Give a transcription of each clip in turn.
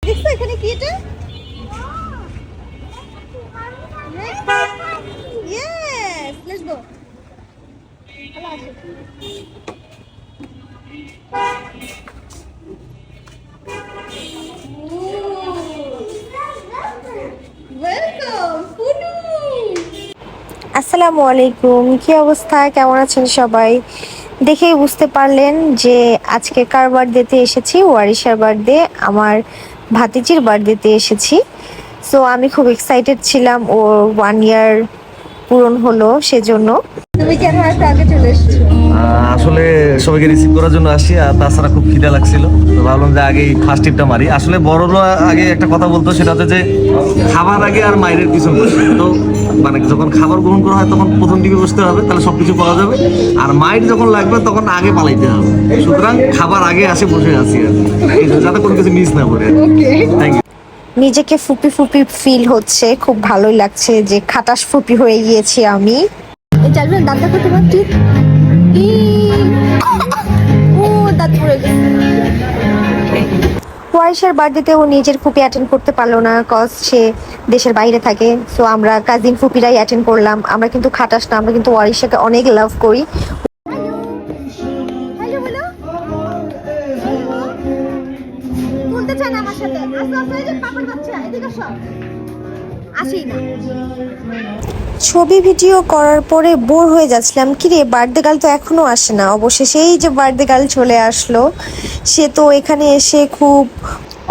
দেখছো এখানে কি এটা? Yes, let's go. Hello, Ashish. Welcome, Punu. আসসালামু আলাইকুম, কি অবস্থা, কেমন আছেন সবাই? দেখেই বুঝতে পারলেন যে আজকে কার বার্থডেতে এসেছি। ওয়ারিশার বার্থডে, আমার ভাতিজির বার্থডেতে এসেছি। সো আমি খুব এক্সাইটেড ছিলাম, ওর 1 ইয়ার পূরণ হলো সেজন্য। তুমি কেন এত আগে চলে এসেছো? আসলে সবাইকে রিসিভ করার জন্য আসি, আর তাছাড়া খুব খিদা লাগছিল, তো ভাবলাম যে আগেই ফার্স্ট টিপটা মারি। আসলে বড়রা আগে একটা কথা বলতো, সেটা হচ্ছে যে খাবার আগে আর মায়ের পিছন বসে। তো মানে যখন খাবার গ্রহণ করা হয় তখন প্রথম টিপে বসতে হবে, তাহলে সবকিছু পাওয়া যাবে। আর মায়ের যখন লাগবে তখন আগে পালাইতে হবে। সুতরাং খাবার আগে আসে বসে আছি আর কি, যাতে কোনো কিছু মিস না করে। Thank you. নিজেকে ফুপি ফুপি ফিল হচ্ছে, খুব ভালোই লাগছে যে খাটাস ফুপি হয়ে গিয়েছি আমি। এই চালবেন দাঁত দেখো তোমার ঠিক। ও দাঁত পড়ে গেছে। ওয়ারিশার বার্থডেতে ও নিজের ফুপি অ্যাটেন্ড করতে পারলো না, কজ সে দেশের বাইরে থাকে। সো আমরা কাজিন ফুপিরাই অ্যাটেন্ড করলাম। আমরা কিন্তু খাটাস না, আমরা কিন্তু ওয়ারিশাকে অনেক লাভ করি। হ্যালো বলো। বলতে চান আমার সাথে? আসো আসো, এই যে পাপড় বাচ্চা, এদিকে আসো। আসি না। ছবি ভিডিও করার পরে বোর হয়ে যাচ্ছিলাম, কিরে বার্থডে গার্ল তো এখনো আসে না। অবশেষে এই যে বার্থডে গার্ল চলে আসলো। সে তো এখানে এসে খুব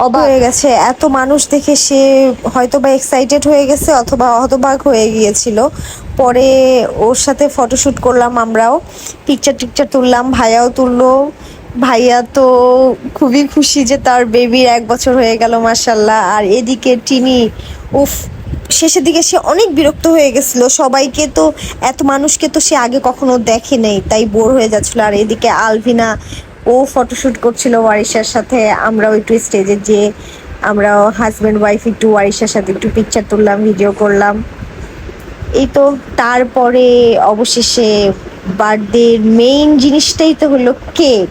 অবাক হয়ে গেছে, এত মানুষ দেখে সে হয়তো বা এক্সাইটেড হয়ে গেছে অথবা হতবাক হয়ে গিয়েছিল। পরে ওর সাথে ফটোশ্যুট করলাম, আমরাও টিকচার তুললাম, ভাইয়াও তুললো। ভাইয়া তো খুবই খুশি যে তার বেবির 1 বছর হয়ে গেল, মাশাল্লাহ। আর এদিকে টিনি, উফ, শেষের দিকে সে অনেক বিরক্ত হয়ে গেছিল। সবাইকে তো, এত মানুষকে তো সে আগে কখনো দেখে নেই, তাই বোর হয়ে যাচ্ছিল। আর এদিকে আলভিনা, ও ফটোশুট করছিল ওয়ারিশার সাথে। আমরাও একটু স্টেজে যেয়ে আমরা হাজব্যান্ড ওয়াইফ একটু ওয়ারিশার সাথে একটু পিকচার তুললাম, ভিডিও করলাম। এই তো, তারপরে অবশেষে বার্থডের মেইন জিনিসটাই তো হলো কেক।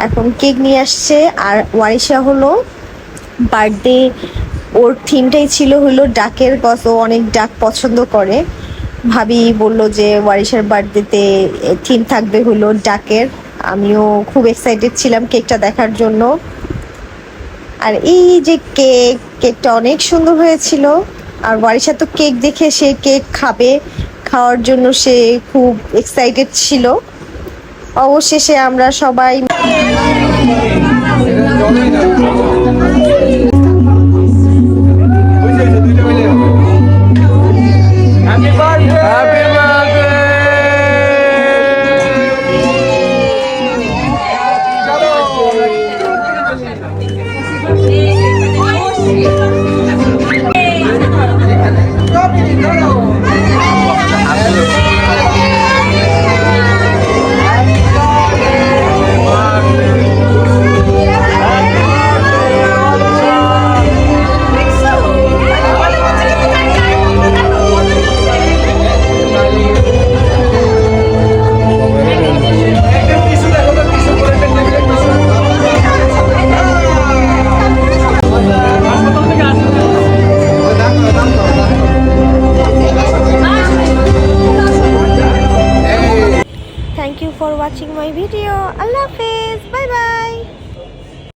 এখন কেক নিয়ে আসছে। আর ওয়ারিশা হলো বার্থডে, ওর থিমটাই ছিল হলো ডাকের, কজ ও অনেক ডাক পছন্দ করে। ভাবি বললো যে ওয়ারিশার বার্থডেতে থিম থাকবে হলো ডাকের। আমিও খুব এক্সাইটেড ছিলাম কেকটা দেখার জন্য। আর এই যে কেকটা অনেক সুন্দর হয়েছিল। আর ওয়ারিশা তো কেক দেখে সে কেক খাবে, খাওয়ার জন্য সে খুব এক্সাইটেড ছিল। অবশেষে আমরা সবাই Happy birthday.